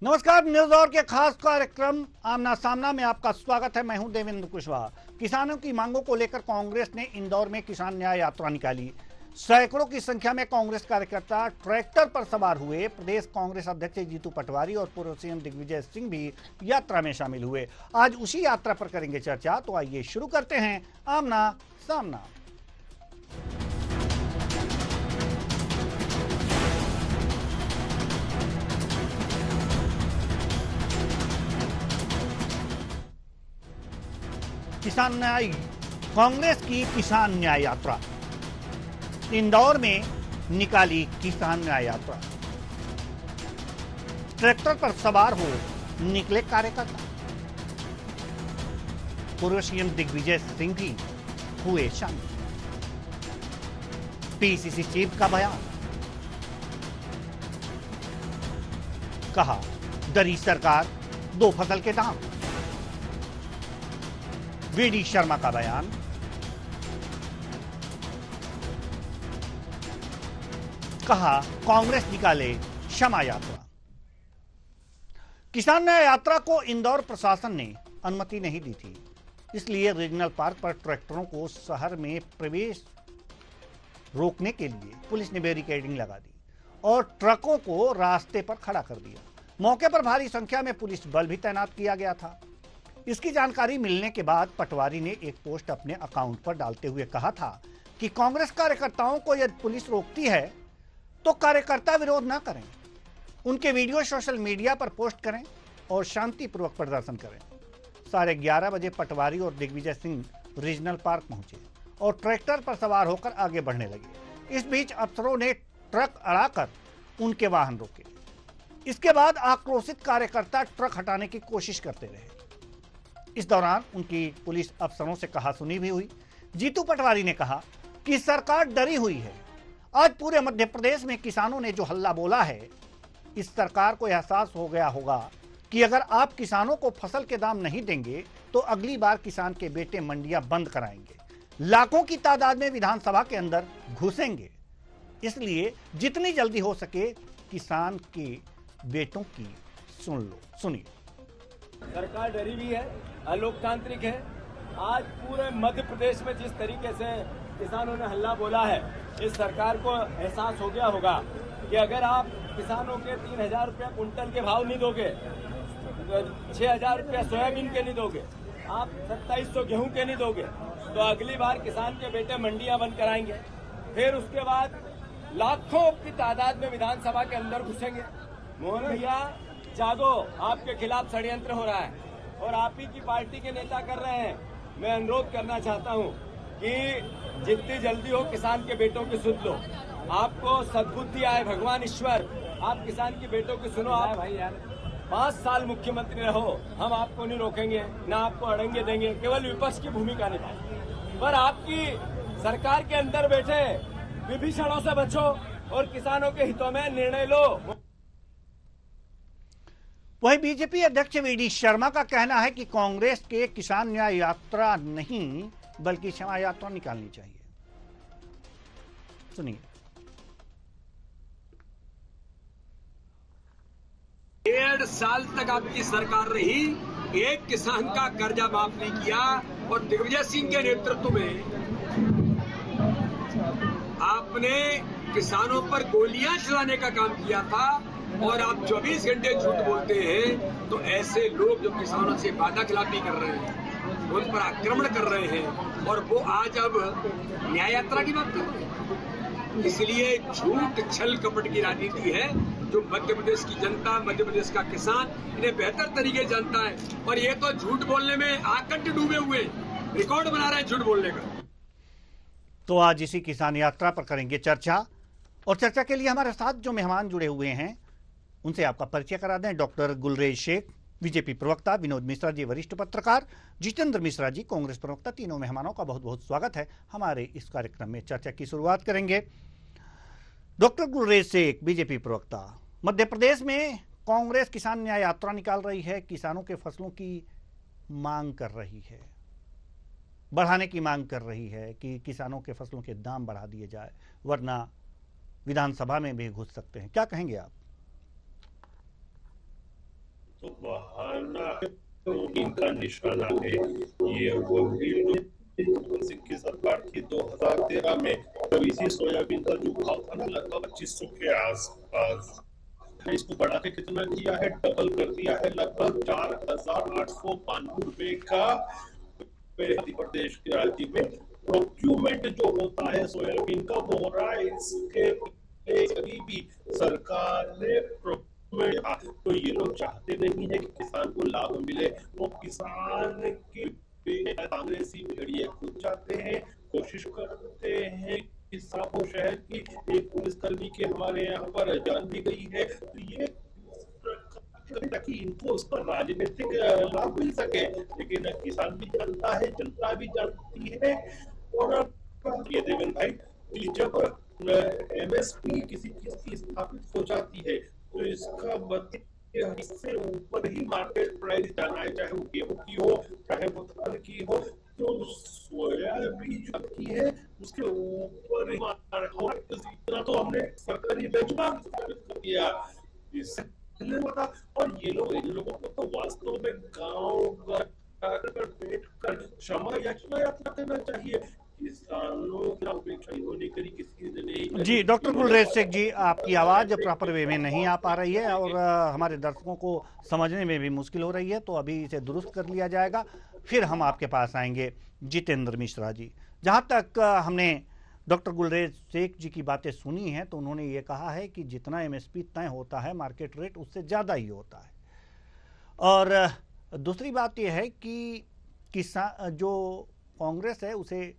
नमस्कार। न्यूज और के खास कार्यक्रम आमना सामना में आपका स्वागत है। मैं हूं देवेंद्र कुशवाहा। किसानों की मांगों को लेकर कांग्रेस ने इंदौर में किसान न्याय यात्रा निकाली। सैकड़ों की संख्या में कांग्रेस कार्यकर्ता ट्रैक्टर पर सवार हुए। प्रदेश कांग्रेस अध्यक्ष जीतू पटवारी और पूर्व सीएम दिग्विजय सिंह भी यात्रा में शामिल हुए। आज उसी यात्रा पर करेंगे चर्चा, तो आइए शुरू करते हैं आमना सामना। किसान न्याय कांग्रेस की किसान न्याय यात्रा इंदौर में निकाली। किसान न्याय यात्रा ट्रैक्टर पर सवार हो निकले कार्यकर्ता। पूर्व सीएम दिग्विजय सिंह भी हुए शामिल। पीसीसी चीफ का बयान, कहा डरी सरकार दो फसल के दाम। वीडी शर्मा का बयान, कहा कांग्रेस निकाले क्षमा यात्रा। किसान न्याय यात्रा को इंदौर प्रशासन ने अनुमति नहीं दी थी, इसलिए रीजनल पार्क पर ट्रैक्टरों को शहर में प्रवेश रोकने के लिए पुलिस ने बैरिकेडिंग लगा दी और ट्रकों को रास्ते पर खड़ा कर दिया। मौके पर भारी संख्या में पुलिस बल भी तैनात किया गया था। इसकी जानकारी मिलने के बाद पटवारी ने एक पोस्ट अपने अकाउंट पर डालते हुए कहा था कि कांग्रेस कार्यकर्ताओं को यदि पुलिस रोकती है तो कार्यकर्ता विरोध न करें, उनके वीडियो सोशल मीडिया पर पोस्ट करें और शांतिपूर्वक प्रदर्शन करें। 11:30 बजे पटवारी और दिग्विजय सिंह रीजनल पार्क पहुंचे और ट्रैक्टर पर सवार होकर आगे बढ़ने लगे। इस बीच अफसरों ने ट्रक अड़ाकर उनके वाहन रोके। इसके बाद आक्रोशित कार्यकर्ता ट्रक हटाने की कोशिश करते रहे। इस दौरान उनकी पुलिस अफसरों से कहासुनी भी हुई। जीतू पटवारी ने कहा कि सरकार डरी हुई है। आज पूरे मध्य प्रदेश में किसानों ने जो हल्ला बोला है, इस सरकार को एहसास हो गया होगा कि अगर आप किसानों को फसल के दाम नहीं देंगे तो अगली बार किसान के बेटे मंडियां बंद कराएंगे, लाखों की तादाद में विधानसभा के अंदर घुसेंगे। इसलिए जितनी जल्दी हो सके किसान के बेटों की सुनिए। सरकार डरी हुई है, अलोकतांत्रिक है। आज पूरे मध्य प्रदेश में जिस तरीके से किसानों ने हल्ला बोला है, इस सरकार को एहसास हो गया होगा कि अगर आप किसानों के 3,000 रुपया कुंटल के भाव नहीं दोगे, 6,000 रुपया सोयाबीन के नहीं दोगे, आप 2700 गेहूं के नहीं दोगे, तो अगली बार किसान के बेटे मंडियां बंद कराएंगे। फिर उसके बाद लाखों की तादाद में विधानसभा के अंदर घुसेंगे। मोहन भैया जागो, आपके खिलाफ षड्यंत्र हो रहा है और आप ही की पार्टी के नेता कर रहे हैं। मैं अनुरोध करना चाहता हूं कि जितनी जल्दी हो किसान के बेटों की सुन लो। आपको सद्बुद्धि आए, भगवान ईश्वर आप किसान के बेटों की सुनो। आप भाई यार 5 साल मुख्यमंत्री रहो, हम आपको नहीं रोकेंगे, ना आपको अड़ंगे देंगे, केवल विपक्ष की भूमिका निभाओ। पर आपकी सरकार के अंदर बैठे विभीषणों से बचो और किसानों के हितों में निर्णय लो। वहीं बीजेपी अध्यक्ष वीडी शर्मा का कहना है कि कांग्रेस के किसान न्याय यात्रा नहीं बल्कि क्षमा यात्रा निकालनी चाहिए। सुनिए। 1.5 साल तक आपकी सरकार रही, एक किसान का कर्जा माफ नहीं किया और दिग्विजय सिंह के नेतृत्व में आपने किसानों पर गोलियां चलाने का काम किया था। और आप 24 घंटे झूठ बोलते हैं, तो ऐसे लोग जो किसानों से वादा खिलाफी कर रहे हैं, उन पर आक्रमण कर रहे हैं और वो आज अब न्याय यात्रा की बात कर रहे हैं। इसलिए झूठ छल कपट की राजनीति है जो मध्य प्रदेश की जनता, मध्य प्रदेश का किसान इन्हें बेहतर तरीके जानता है। और ये तो झूठ बोलने में आकंठ डूबे हुए रिकॉर्ड बना रहे हैं झूठ बोलने का। तो आज इसी किसान यात्रा पर करेंगे चर्चा, और चर्चा के लिए हमारे साथ जो मेहमान जुड़े हुए हैं उनसे आपका परिचय करा दें। डॉक्टर गुलरेज शेख, बीजेपी प्रवक्ता, विनोद मिश्रा जी, वरिष्ठ पत्रकार, जितेंद्र मिश्रा जी, कांग्रेस प्रवक्ता। तीनों मेहमानों का बहुत बहुत स्वागत है हमारे इस कार्यक्रम में। चर्चा की शुरुआत करेंगे डॉक्टर गुलरेज शेख, बीजेपी प्रवक्ता। मध्य प्रदेश में कांग्रेस किसान न्याय यात्रा निकाल रही है, किसानों के फसलों की मांग कर रही है, बढ़ाने की मांग कर रही है कि किसानों के फसलों के दाम बढ़ा दिए जाए, वरना विधानसभा में भी घुस सकते हैं। क्या कहेंगे आप? बहाना तो इनका निशाना है। ये वही लोग की सरकार की 2013 में इसी सोयाबीन का जो भाव था ना, लगभग 2500 के आसपास, इसको बढ़ा के कितना किया है, डबल कर दिया है, लगभग 4892 रुपए का मध्य प्रदेश के राज्य में प्रोक्यूरमेंट जो होता है सोयाबीन का, वो हो रहा है इसके गरीबी सरकार ने। तो ये लोग चाहते नहीं है कि किसान को लाभ मिले, वो किसान की कांग्रेसी भेड़िए खुद जाते हैं, कोशिश करते हैं कि साबो शहर की एक पुलिसकर्मी के हमारे यहाँ पर जान भी गई है, तो ये ताकि इनको उस पर राजनीतिक लाभ मिल सके। लेकिन किसान भी जानता है, जनता भी जानती है। और ये देवेंद्र भाई, जब एमएसपी किसी चीज की स्थापित हो जाती है तो इसका मतलब इससे ऊपर ही मार्केट प्राइस जाना है, चाहे वो गेहूं की हो, चाहे वो धान की हो। तो सोयाबीन जो की है उसके ऊपर इतना तो हमने सरकारी बेंचमार्क स्थापित कर दिया, इससे पता। और ये लोग, इन लोगों को तो वास्तव में गांव बैठ कर क्षमा याचना करना चाहिए। किसानों की अपेक्षा होने करी किसी ने नहीं। जी डॉक्टर कुलरेज शेख जी, आपकी आवाज़ प्रॉपर वे में नहीं आ पा रही है और हमारे दर्शकों को समझने में भी मुश्किल हो रही है, तो अभी इसे दुरुस्त कर लिया जाएगा, फिर हम आपके पास आएंगे। जितेंद्र मिश्रा जी, जहाँ तक हमने डॉक्टर गुलरेज शेख जी की बातें सुनी हैं तो उन्होंने ये कहा है कि जितना एमएसपी तय होता है मार्केट रेट उससे ज़्यादा ही होता है। और दूसरी बात यह है कि किसान, जो कांग्रेस है उसे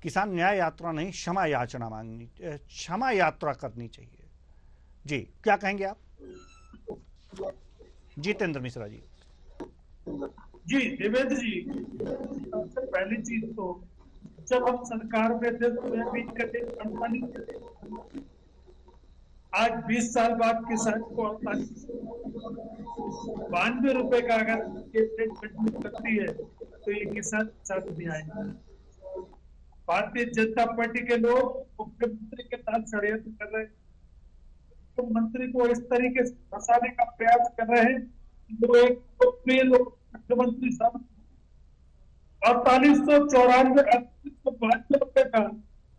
किसान न्याय यात्रा नहीं क्षमा याचना मांगनी, क्षमा यात्रा करनी चाहिए। जी क्या कहेंगे आप? जितेंद्र मिश्रा जी। जी देवेंद्र जी, सबसे पहली चीज तो जब हम सरकार में थे तो सोयाबीन का रेट 48, आज 20 साल बाद किसान को 92 रुपए का अगर रेट करती है तो ये किसान साथ में आएगा। भारतीय जनता पार्टी के लोग मुख्यमंत्री के साथ षड्यंत्र कर रहे हैं, मुख्यमंत्री को इस तरीके से फंसाने का प्रयास कर रहे हैं। जो एक लोकप्रिय मुख्यमंत्री साहब 4894 रुपए का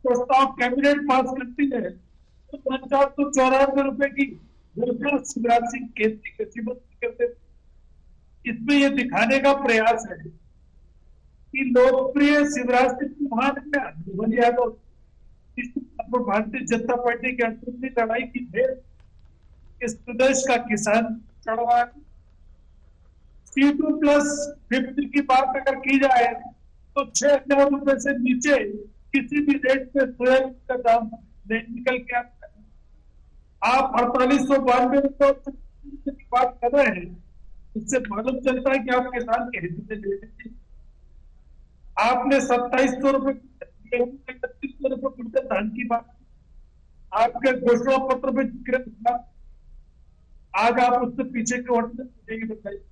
प्रस्ताव कैबिनेट पास करती है, तो 494 रुपए की शिवराज सिंह केंद्रीय कृषि मंत्री करते। इसमें यह दिखाने का प्रयास है कि लोकप्रिय शिवराज सिंह चौहान ने यादव भारतीय जनता पार्टी के अंदर लड़ाई की ढेर इस प्रदेश का किसान चढ़वा। C2+50 की बात अगर की जाए तो 6,000 रुपए से नीचे किसी भी रेट पे सोयाबीन का दाम नहीं निकल के आता है। आप 4892 रुपए की बात कर रहे हैं, इससे मालूम चलता है कि आप किसान के हित में ले लीजिए। आपने 2700 रुपए 3100 रुपए कुंटल धान की बात, आपके घोषणा पत्र में जिक्र था, आज आप उससे पीछे क्यों हटने बताइए।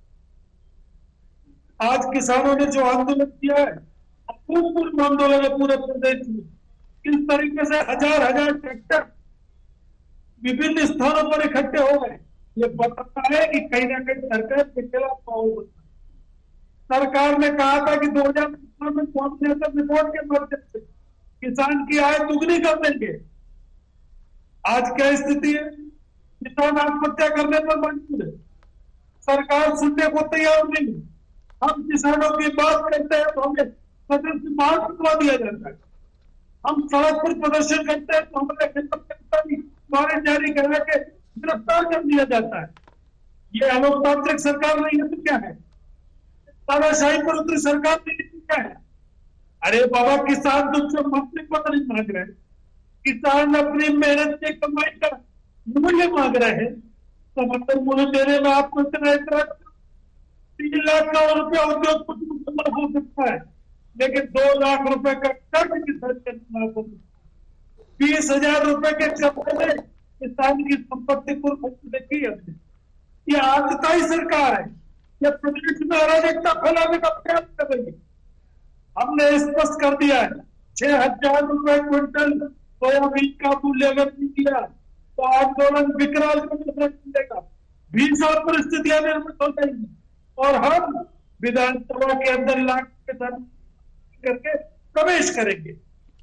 आज किसानों ने जो आंदोलन किया है, अभूतपूर्व आंदोलन है पूरे प्रदेश में। किस तरीके से हजार ट्रैक्टर विभिन्न स्थानों पर इकट्ठे हो गए, ये बताता है कि कहीं ना कहीं सरकार के खिलाफ पावर होता है। सरकार ने कहा था कि 2017 में कॉम्बिनेशन रिपोर्ट के माध्यम से किसान की आय दुगनी कर देंगे। आज क्या स्थिति है? किसान आत्महत्या करने पर मजबूर है, सरकार सुनने को तैयार नहीं। हम किसानों की बात करते हैं तो हमें सदन से बाहर करवा दिया जाता है। हम सड़क पर प्रदर्शन करते हैं तो हमें वारंट जारी करा के गिरफ्तार कर दिया जाता है। ये अलोकतांत्रिक सरकार नहीं है तो क्या है? तानाशाही पर उतरी सरकार नहीं है तो क्या है? अरे बाबा, किसान तुमसे मंत्री पद नहीं मांग रहे, किसान अपनी मेहनत से कमाई का मूल्य मांग रहे हैं, तो मतलब मूल्य देने में आपको इतना 3 लाख करोड़ रुपया उद्योगपति को माफ हो सकता है, लेकिन 2 लाख रुपए का कर्ज किसान का माफ हो सकता है। 20,000 रुपए के कर्ज में किसान की संपत्ति को देखी है। ये आतताई सरकार है, ये प्रदेश में अराजकता फैलाने का प्रयास कर रही है। हमने स्पष्ट कर दिया है, 6,000 रुपए क्विंटल सोयाबीन का मूल्य अगर नहीं किया तो आंदोलन विकराल मिलेगा। 20 और परिस्थितियां निर्मित हो जाएंगी और हम विधानसभा के अंदर लाख के साथ करके प्रवेश करेंगे।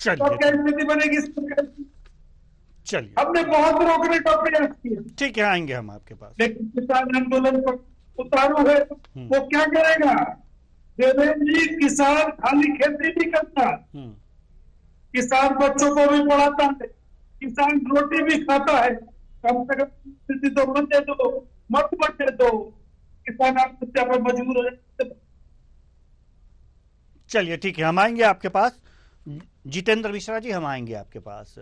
तो क्या स्थिति बनेगी इस प्रकार की? चलिए, हमने बहुत रोकने का प्रयास किया, ठीक है, आएंगे हम आपके पास। लेकिन किसान आंदोलन पर उतारू है, वो क्या करेगा? देवेंद्र जी, किसान खाली खेती नहीं करता, किसान बच्चों को भी पढ़ाता है, किसान रोटी भी खाता है। कम से कम स्थिति तो मत दे दो, मत बचे दो, किसान आत्महत्या पर मजबूर हो जाते। चलिए, ठीक है, हम आएंगे आपके पास। जितेंद्र मिश्रा जी, हम आएंगे आपके पास।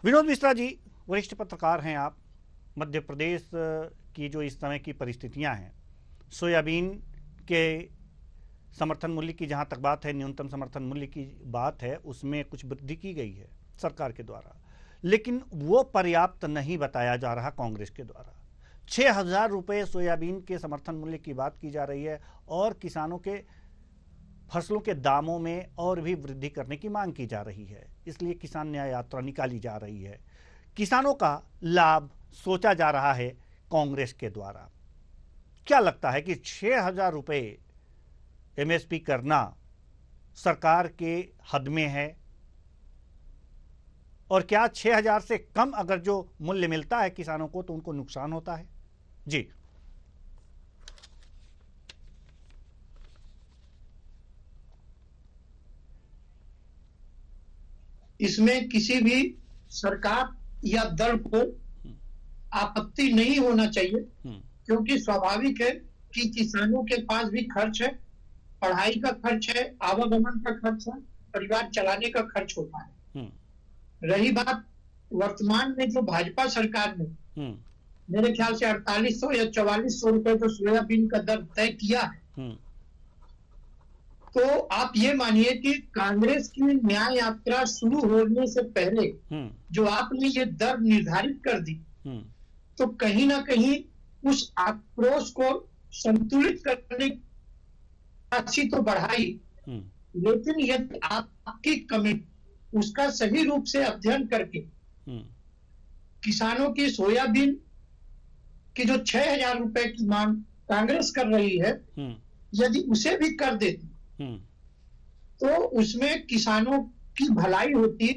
विनोद मिश्रा जी, वरिष्ठ पत्रकार हैं आप। मध्य प्रदेश की जो इस समय की परिस्थितियां हैं, सोयाबीन के समर्थन मूल्य की जहां तक बात है, न्यूनतम समर्थन मूल्य की बात है, उसमें कुछ वृद्धि की गई है सरकार के द्वारा, लेकिन वो पर्याप्त नहीं बताया जा रहा कांग्रेस के द्वारा। 6,000 रुपये सोयाबीन के समर्थन मूल्य की बात की जा रही है और किसानों के फसलों के दामों में और भी वृद्धि करने की मांग की जा रही है। इसलिए किसान न्याय यात्रा निकाली जा रही है। किसानों का लाभ सोचा जा रहा है कांग्रेस के द्वारा। क्या लगता है कि 6,000 रुपये एमएसपी करना सरकार के हद में है? और क्या 6,000 से कम अगर जो मूल्य मिलता है किसानों को तो उनको नुकसान होता है? जी, इसमें किसी भी सरकार या दल को आपत्ति नहीं होना चाहिए, क्योंकि स्वाभाविक है कि किसानों के पास भी खर्च है, पढ़ाई का खर्च है, आवागमन का खर्च है, परिवार चलाने का खर्च होता है। रही बात वर्तमान में जो भाजपा सरकार ने मेरे ख्याल से 4800 या 4400 रुपए जो सोयाबीन का दर तय किया है, तो आप ये मानिए कि कांग्रेस की न्याय यात्रा शुरू होने से पहले जो आपने ये दर निर्धारित कर दी, तो कहीं ना कहीं उस आक्रोश को संतुलित करने की राशि तो बढ़ाई, लेकिन यदि आपकी कमेटी उसका सही रूप से अध्ययन करके किसानों की सोयाबीन की जो 6,000 रुपए की मांग कांग्रेस कर रही है, यदि उसे भी कर देती तो उसमें किसानों की भलाई होती।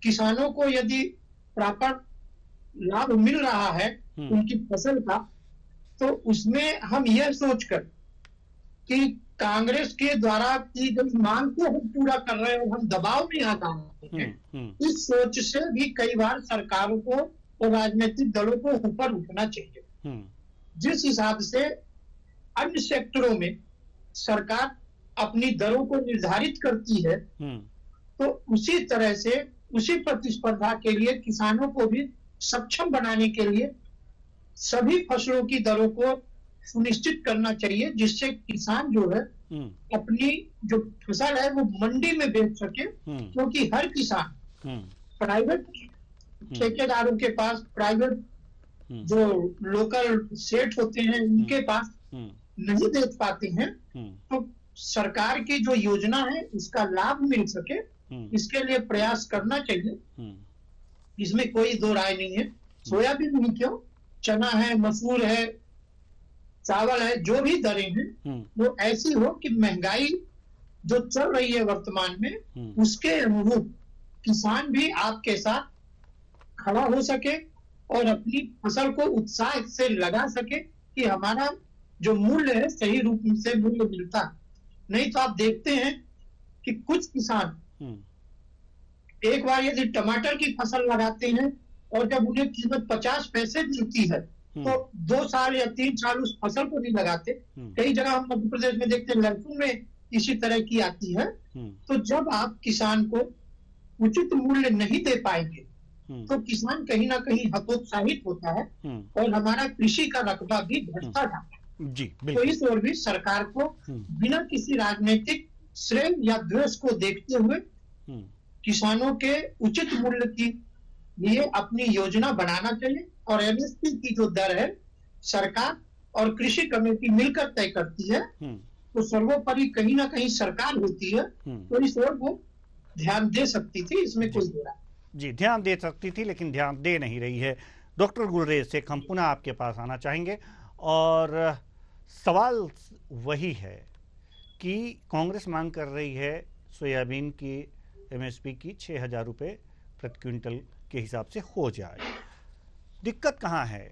किसानों को यदि प्रॉपर लाभ मिल रहा है उनकी फसल का, तो उसमें हम यह सोचकर कि कांग्रेस के द्वारा की गई मांग को हम पूरा कर रहे हैं, हम दबाव में आ रहे हैं, इस सोच से भी कई बार सरकारों को और राजनीतिक दलों को ऊपर उठना चाहिए। जिस हिसाब से अन्य सेक्टरों में सरकार अपनी दरों को निर्धारित करती है, तो उसी तरह से उसी प्रतिस्पर्धा के लिए किसानों को भी सक्षम बनाने के लिए सभी फसलों की दरों को सुनिश्चित करना चाहिए, जिससे किसान जो है अपनी जो फसल है वो मंडी में बेच सके। क्योंकि हर किसान प्राइवेट ठेकेदारों के पास, प्राइवेट जो लोकल सेठ होते हैं उनके पास नहीं बेच पाते हैं, तो सरकार की जो योजना है उसका लाभ मिल सके, इसके लिए प्रयास करना चाहिए। इसमें कोई दो राय नहीं है। सोयाबीन नहीं क्यों, चना है, मसूर है, चावल है, जो भी दरें हैं वो ऐसी हो कि महंगाई जो चल रही है वर्तमान में उसके अनुरूप किसान भी आपके साथ खड़ा हो सके और अपनी फसल को उत्साह से लगा सके कि हमारा जो मूल्य है सही रूप से मूल्य मिलता। नहीं तो आप देखते हैं कि कुछ किसान एक बार यदि टमाटर की फसल लगाते हैं और जब उन्हें कीमत 50 पैसे मिलती है तो 2 साल या 3 साल उस फसल को नहीं लगाते। कई जगह हम मध्य प्रदेश में देखते हैं, लहसुन में इसी तरह की आती है। तो जब आप किसान को उचित मूल्य नहीं दे पाएंगे तो किसान कहीं ना कहीं हतोत्साहित होता है और हमारा कृषि का रकबा भी घटता जाता है। जी, तो इस ओर भी सरकार को बिना किसी राजनीतिक श्रेय या द्वेष को देखते हुए किसानों के उचित मूल्य के लिए अपनी योजना बनाना चाहिए। और एमएसपी की जो दर है सरकार और कृषि कमेटी मिलकर तय करती है, तो सर्वोपरि कहीं ना कहीं सरकार होती है, तो इस ओर वो ध्यान दे सकती थी, इसमें कोई बुरा जी ध्यान दे सकती थी, लेकिन ध्यान दे नहीं रही है। डॉक्टर गुलरेज शेख, हम पुनः आपके पास आना चाहेंगे और सवाल वही है कि कांग्रेस मांग कर रही है सोयाबीन की एमएसपी की 6,000 रुपये प्रति क्विंटल के हिसाब से हो जाए। दिक्कत कहाँ है?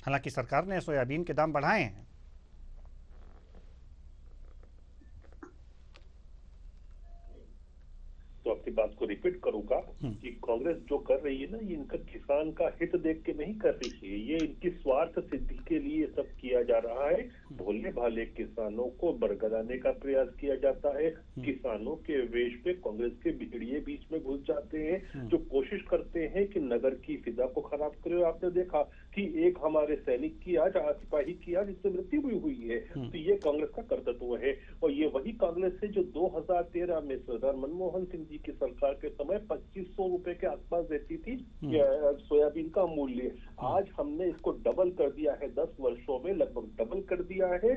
हालांकि सरकार ने सोयाबीन के दाम बढ़ाए हैं। तो आपकी बात को रिपीट करूंगा कि कांग्रेस जो कर रही है ना, ये इनका किसान का हित देख के नहीं कर रही है, ये इनकी स्वार्थ सिद्धि के लिए सब किया जा रहा है। भोले भाले किसानों को बरगलाने का प्रयास किया जाता है। किसानों के वेश पे कांग्रेस के बिगड़िए बीच में घुस जाते हैं, जो कोशिश करते हैं कि नगर की फिजा को खराब करे। आपने देखा कि एक हमारे सैनिक की आज, सिपाही की आज इससे मृत्यु भी हुई है। तो ये कांग्रेस का कर्तव्य है, और ये वही कांग्रेस है जो 2013 में सरदार मनमोहन सिंह जी की सरकार के समय 2500 रुपए के आसपास देती थी सोयाबीन का मूल्य। आज हमने इसको डबल कर दिया है, 10 वर्षों में लगभग डबल कर दिया है।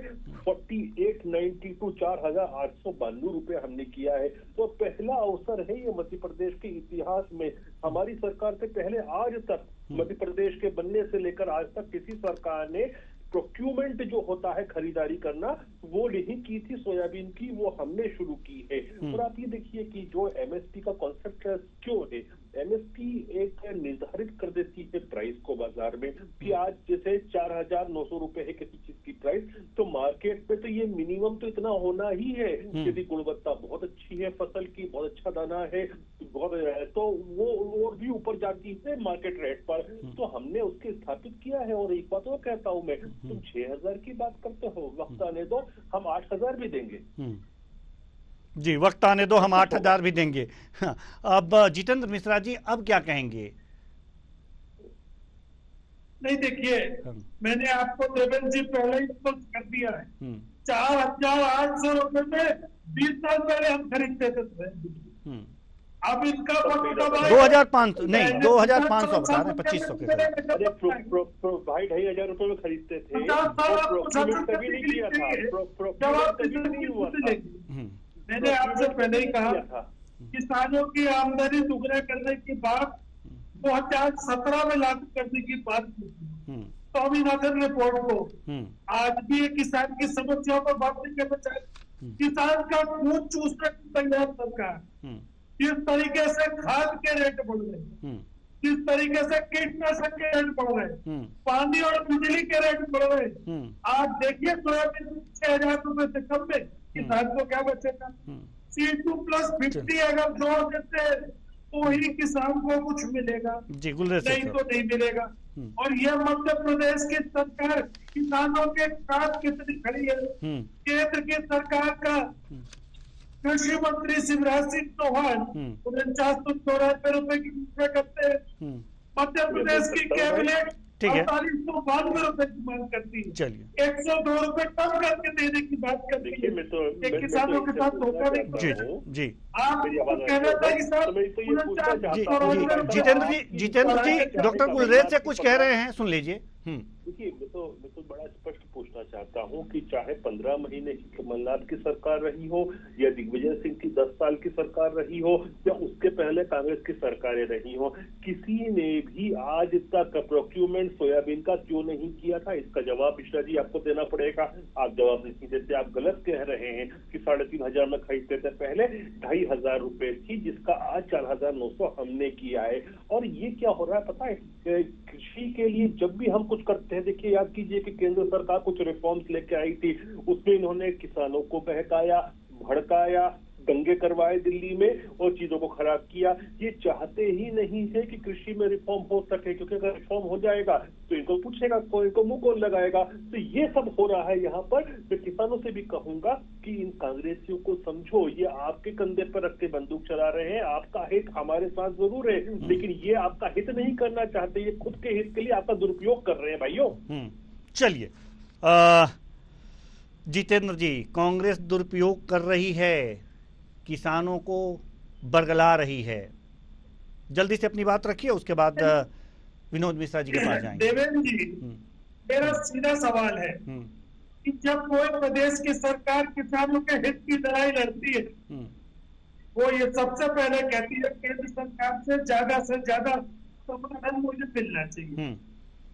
4892 4,892 रुपए हमने किया है। तो पहला अवसर है ये मध्य प्रदेश के इतिहास में। हमारी सरकार से पहले आज तक मध्य प्रदेश के बनने से लेकर आज तक किसी सरकार ने प्रोक्यूरमेंट जो होता है, खरीदारी करना, वो नहीं की थी सोयाबीन की, वो हमने शुरू की है। और आप ये देखिए कि जो एमएसपी का कॉन्सेप्ट क्यों है, एमएसपी एक निर्धारित कर देती है प्राइस को बाजार में कि आज जैसे 4,900 रुपए है किसी चीज की प्राइस, तो मार्केट में तो ये मिनिमम तो इतना होना ही है। यदि गुणवत्ता बहुत अच्छी है, फसल की बहुत अच्छा दाना है, तो वो और भी ऊपर जाती है मार्केट रेट पर। तो हमने उसके स्थापित किया है। और एक बात और कहता हूं मैं, तुम 6,000 की बात करते हो, वक्त आने दो हम 8,000 भी देंगे। जी, वक्त आने दो हम 8,000 भी देंगे। अब जितेंद्र मिश्रा जी, अब क्या कहेंगे? नहीं, देखिए, मैंने आपको देवेंद्र जी पहले ही स्पष्ट कर दिया है। 4,800 रुपए में 20 साल पहले हम खरीदते थे। अब इनका 2,500 नहीं, 2,500 बता रहे हैं, 2,500 के भाई 2,500 रुपए में खरीदते थे। मैंने आपसे पहले ही कहा, किसानों की आमदनी दुगना करने की बात 2017 में लागू करने की बात की थी। स्वामीनाथन रिपोर्ट को आज भी किसान की समस्याओं पर बात नहीं करना चाहिए। किसान का खून चूसने की तैयार सरकार, किस तरीके से खाद के रेट बढ़ रहे, किस तरीके से कीटनाशक के रेट बढ़ रहे, पानी और बिजली के रेट बढ़ रहे। आज देखिए सोयाबीन 6,000 रुपए से कम में किसान को क्या बचेगा? C2+50 अगर जोड़ देते तो ही किसान को कुछ मिलेगा, नहीं तो नहीं मिलेगा। और यह मध्य प्रदेश की सरकार किसानों के साथ कितनी खड़ी है। केंद्र की सरकार का कृषि मंत्री शिवराज सिंह चौहान 49,94 रुपए की करते हैं। मध्य प्रदेश की कैबिनेट 4892 रुपए की मांग करती है। चलिए, 102 रुपए कम करके देने की बात करती है। किसानों के साथ धोखा नहीं कर रहे हैं। जी, आप कहना था कि सर जितेंद्र जी डॉक्टर गुलरेज से कुछ कह रहे हैं, सुन लीजिए। देखिए, मैं तो बड़ा स्पष्ट पूछना चाहता हूं कि चाहे 15 महीने की कमलनाथ की सरकार रही हो या दिग्विजय सिंह की 10 साल की सरकार रही हो या उसके पहले कांग्रेस की सरकारें रही हो, किसी ने भी आज तक प्रोक्यूरमेंट सोयाबीन का क्यों नहीं किया था? इसका जवाब मिश्रा जी आपको देना पड़ेगा। आप जवाब नहीं देते, आप गलत कह रहे हैं कि 3,500 में खरीदते थे। पहले 2,500 रुपए थी, जिसका आज 4,900 हमने किया है। और ये क्या हो रहा है पता है? कृषि के लिए जब भी हम कुछ करते हैं, देखिए याद कीजिए कि केंद्र सरकार कुछ रिफॉर्म्स लेके आई थी, उसमें इन्होंने किसानों को बहकाया, भड़काया, दंगे करवाए दिल्ली में और चीजों को खराब किया। ये चाहते ही नहीं है कि कृषि में रिफॉर्म हो सके, क्योंकि अगर रिफॉर्म हो जाएगा तो इनको पूछेगा कौन, इनको मुंह कौन लगाएगा। तो ये सब हो रहा है यहाँ पर। मैं किसानों से भी कहूंगा कि इन कांग्रेसियों को समझो, ये आपके कंधे पर रख के बंदूक चला रहे हैं। आपका हित हमारे साथ जरूर है, लेकिन ये आपका हित नहीं करना चाहते, ये खुद के हित के लिए आपका दुरुपयोग कर रहे हैं भाइयों। चलिए, जितेंद्र जी, कांग्रेस दुरुपयोग कर रही है, किसानों को बरगला रही है। जल्दी से अपनी बात रखिए, उसके बाद विनोद मिश्रा जी के पास जाएंगे। देवेंद्र जी, मेरा सीधा सवाल है कि जब कोई प्रदेश की सरकार किसानों के हित की लड़ाई लड़ती है, वो ये सबसे पहले कहती है केंद्र सरकार से ज्यादा समाधान मुझे मिलना चाहिए।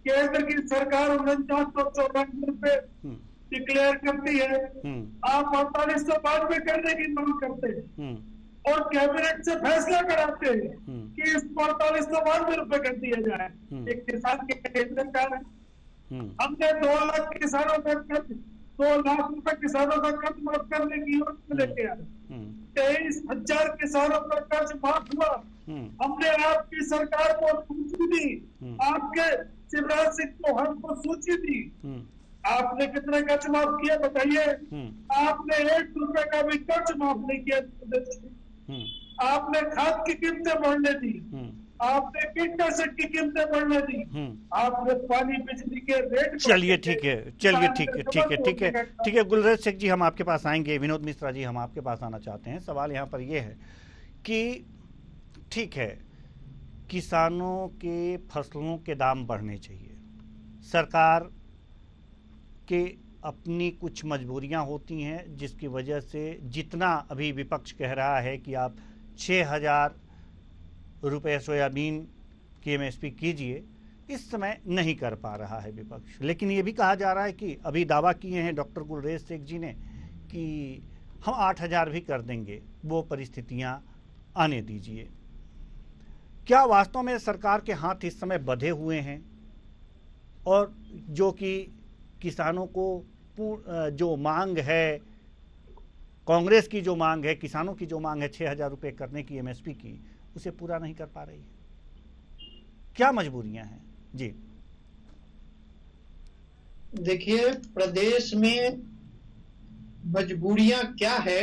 केंद्र की सरकार 4994 रुपए डिक्लेयर करती है, आप 4892 करने की मांग करते हैं और कैबिनेट से फैसला कराते हैं कि इस 4892 रुपए कर दिया जाए। एक किसान के केंद्र का है, हमने 2 लाख किसानों का कर्ज, 2 लाख रुपए किसानों का कर्ज माफ करने की योजना लेके आए। 23,000 किसानों का कर्ज माफ हुआ। हमने आपकी सरकार को सूची दी, आपके शिवराज सिंह चौहान को सूची दी। आपने कितने कर्ज माफ किया बताइए? आपने 1 रुपए का भी कर्ज माफ नहीं किया। आपने खाद की कीमतें बढ़ने दी, आपने कीटनाशक की कीमतें बढ़ने दी, आपने पानी बिजली के रेट। चलिए ठीक है, चलिए ठीक है गुलरेज शेख जी, हम आपके पास आएंगे। विनोद मिश्रा जी, हम आपके पास आना चाहते हैं। सवाल यहाँ पर यह है कि ठीक है, किसानों के फसलों के दाम बढ़ने चाहिए, सरकार के अपनी कुछ मजबूरियां होती हैं जिसकी वजह से जितना अभी विपक्ष कह रहा है कि आप 6,000 रुपये सोयाबीन की एमएसपी कीजिए, इस समय नहीं कर पा रहा है विपक्ष। लेकिन ये भी कहा जा रहा है कि अभी दावा किए हैं डॉक्टर गुलरेज शेख जी ने कि हम 8,000 भी कर देंगे, वो परिस्थितियां आने दीजिए। क्या वास्तव में सरकार के हाथ इस समय बंधे हुए हैं और जो कि किसानों को जो मांग है, कांग्रेस की जो मांग है, किसानों की जो मांग है 6,000 रुपये करने की एमएसपी की, उसे पूरा नहीं कर पा रही है? क्या मजबूरियां हैं? जी देखिए, प्रदेश में मजबूरियां क्या है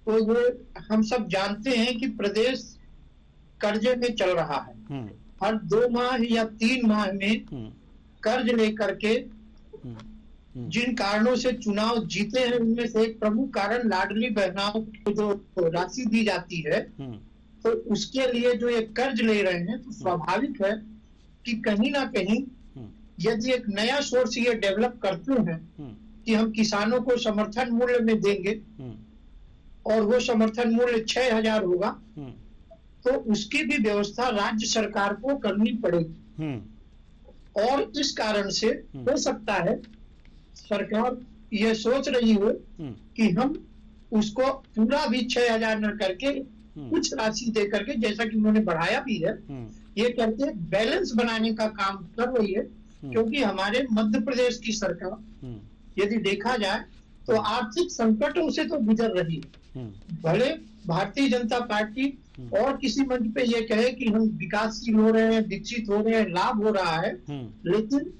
तो वो हम सब जानते हैं कि प्रदेश कर्जे में चल रहा है। हर 2 माह या 3 माह में कर्ज लेकर के जिन कारणों से चुनाव जीते हैं, उनमें से एक प्रमुख कारण लाडली बहनाओं को जो राशि दी जाती है, तो उसके लिए जो ये कर्ज ले रहे हैं, तो स्वाभाविक है कि कहीं ना कहीं यदि एक नया सोर्स ये डेवलप करते हैं कि हम किसानों को समर्थन मूल्य में देंगे और वो समर्थन मूल्य 6,000 होगा, तो उसकी भी व्यवस्था राज्य सरकार को करनी पड़ेगी। और इस कारण से हो सकता है सरकार ये सोच रही हो कि हम उसको पूरा भी 6,000 न करके कुछ राशि दे करके, जैसा कि उन्होंने बढ़ाया भी है, ये करके बैलेंस बनाने का काम कर रही है। क्योंकि हमारे मध्य प्रदेश की सरकार यदि देखा जाए तो आर्थिक संकटों से तो गुजर रही है। भले भारतीय जनता पार्टी और किसी मंच पे ये कहे कि हम विकासशील हो रहे हैं, विकसित हो रहे हैं, लाभ हो रहा है, लेकिन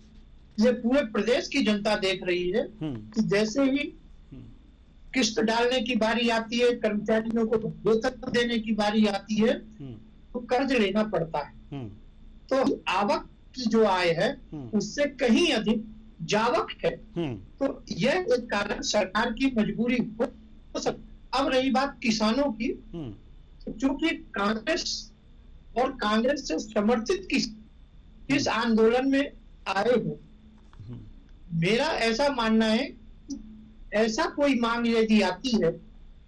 ये पूरे प्रदेश की जनता देख रही है कि जैसे ही किस्त डालने की बारी आती है, कर्मचारियों को वेतन देने की बारी आती है, तो कर्ज लेना पड़ता है। तो आवक की जो आय है उससे कहीं अधिक जावक है। तो यह एक कारण सरकार की मजबूरी हो सकती। अब रही बात किसानों की, चूंकि कांग्रेस और कांग्रेस से समर्थित इस आंदोलन में आए हो, मेरा ऐसा मानना है ऐसा कोई मांग यदि आती है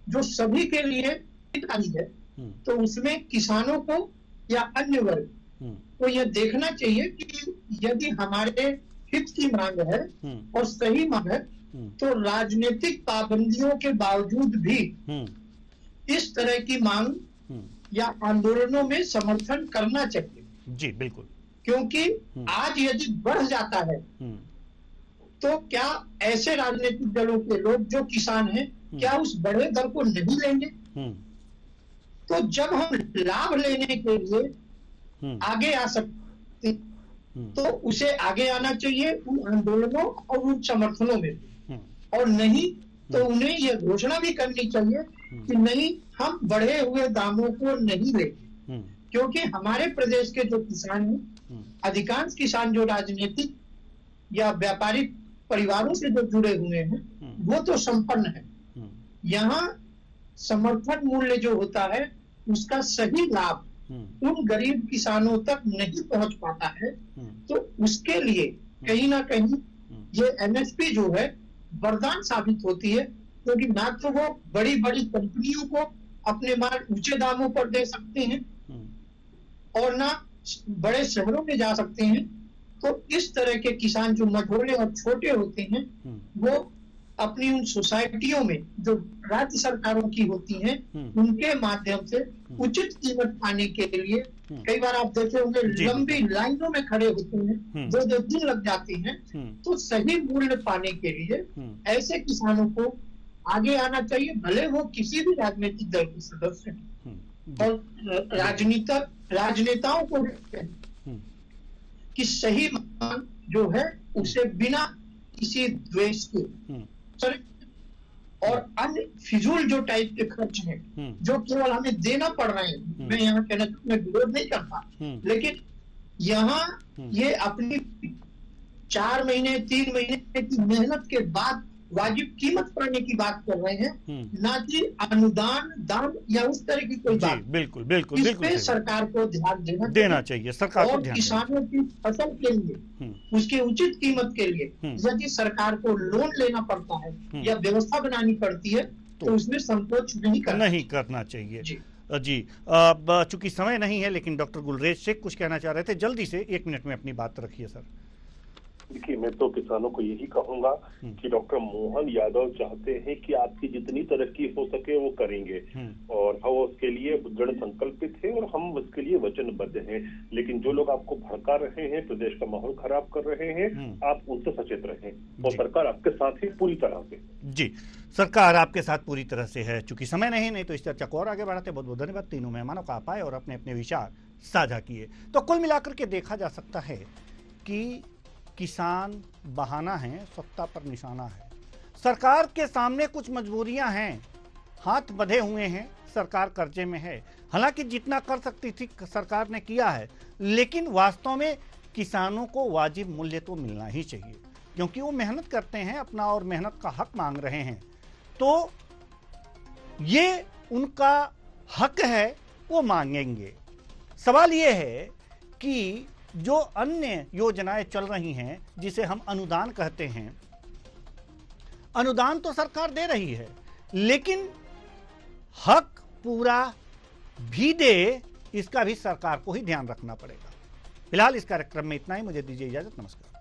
जो सभी के लिए हितकारी है, तो उसमें किसानों को या अन्य वर्ग को यह देखना चाहिए कि यदि हमारे हित की मांग है और सही मांग है, तो राजनीतिक पाबंदियों के बावजूद भी इस तरह की मांग या आंदोलनों में समर्थन करना चाहिए। जी बिल्कुल, क्योंकि आज यदि बढ़ जाता है तो क्या ऐसे राजनीतिक दलों के लोग जो किसान हैं, क्या उस बड़े दल को नहीं लेंगे? तो जब हम लाभ लेने के लिए आगे आ सकते तो उसे आगे आना चाहिए उन आंदोलनों और उन समर्थनों में, और नहीं तो उन्हें यह घोषणा भी करनी चाहिए कि नहीं, हम बढ़े हुए दामों को नहीं लेंगे। क्योंकि हमारे प्रदेश के जो किसान हैं, अधिकांश किसान जो राजनीतिक या व्यापारिक परिवारों से जो जुड़े हुए हैं, वो तो संपन्न है। यहाँ समर्थन मूल्य जो होता है उसका सही लाभ उन गरीब किसानों तक नहीं पहुंच पाता है। तो उसके लिए कहीं ना कहीं ये एमएसपी जो है वरदान साबित होती है, क्योंकि ना तो वो बड़ी बड़ी कंपनियों को अपने माल ऊंचे दामों पर दे सकते हैं और ना बड़े शहरों में जा सकते हैं। तो इस तरह के किसान जो मझोले और छोटे होते हैं वो अपनी उन सोसाइटियों में जो राज्य सरकारों की होती हैं उनके माध्यम से उचित कीमत पाने के लिए कई बार आप देखे होंगे लंबी लाइनों में खड़े होते हैं, 2-2 दिन लग जाते हैं। तो सही मूल्य पाने के लिए ऐसे किसानों को आगे आना चाहिए, भले वो किसी भी राजनीतिक दल के सदस्य हैं। और राजनेताओं को कि सही मांग जो है उसे बिना किसी द्वेष के और अन्य फिजूल जो टाइप के खर्च हैं जो केवल हमें देना पड़ रहे हैं, मैं यहाँ कहना चाहूँ, मैं विरोध नहीं करता, लेकिन यहाँ ये अपनी 4 महीने 3 महीने की मेहनत के बाद वाजिब कीमत पाने की बात कर रहे हैं, ना कि अनुदान दान या उस तरह की कोई बात। बिल्कुल बिल्कुल इस बिल्कुल पे सरकार को ध्यान देना चाहिए, सरकार को और ध्यान किसानों की फसल के लिए उसकी उचित कीमत के लिए यदि सरकार को लोन लेना पड़ता है या व्यवस्था बनानी पड़ती है तो उसमें संकोच नहीं करना चाहिए। जी चूंकि समय नहीं है, लेकिन डॉक्टर गुलरेज शेख कुछ कहना चाह रहे थे, जल्दी से 1 मिनट में अपनी बात रखिए सर। देखिए, मैं तो किसानों को यही कहूंगा कि डॉक्टर मोहन यादव चाहते हैं कि आपकी जितनी तरक्की हो सके वो करेंगे और हम उसके लिए दृढ़ संकल्पित हैं और हम उसके लिए वचनबद्ध हैं। लेकिन जो लोग आपको भड़का रहे हैं, प्रदेश का माहौल खराब कर रहे हैं, आप उनसे सचेत रहें और सरकार आपके साथ है पूरी तरह से। जी, सरकार आपके साथ पूरी तरह से है। चूंकि समय नहीं तो इस चर्चा को और आगे बढ़ाते। बहुत बहुत धन्यवाद तीनों मेहमानों का, आप आए और अपने अपने विचार साझा किए। तो कुल मिलाकर के देखा जा सकता है कि किसान बहाना है, सत्ता पर निशाना है। सरकार के सामने कुछ मजबूरियां हैं, हाथ बंधे हुए हैं, सरकार कर्जे में है। हालांकि जितना कर सकती थी सरकार ने किया है, लेकिन वास्तव में किसानों को वाजिब मूल्य तो मिलना ही चाहिए, क्योंकि वो मेहनत करते हैं अपना और मेहनत का हक मांग रहे हैं। तो ये उनका हक है, वो मांगेंगे। सवाल ये है कि जो अन्य योजनाएं चल रही हैं, जिसे हम अनुदान कहते हैं, अनुदान तो सरकार दे रही है, लेकिन हक पूरा भी दे, इसका भी सरकार को ही ध्यान रखना पड़ेगा। फिलहाल इस कार्यक्रम में इतना ही। मुझे दीजिए इजाजत। नमस्कार।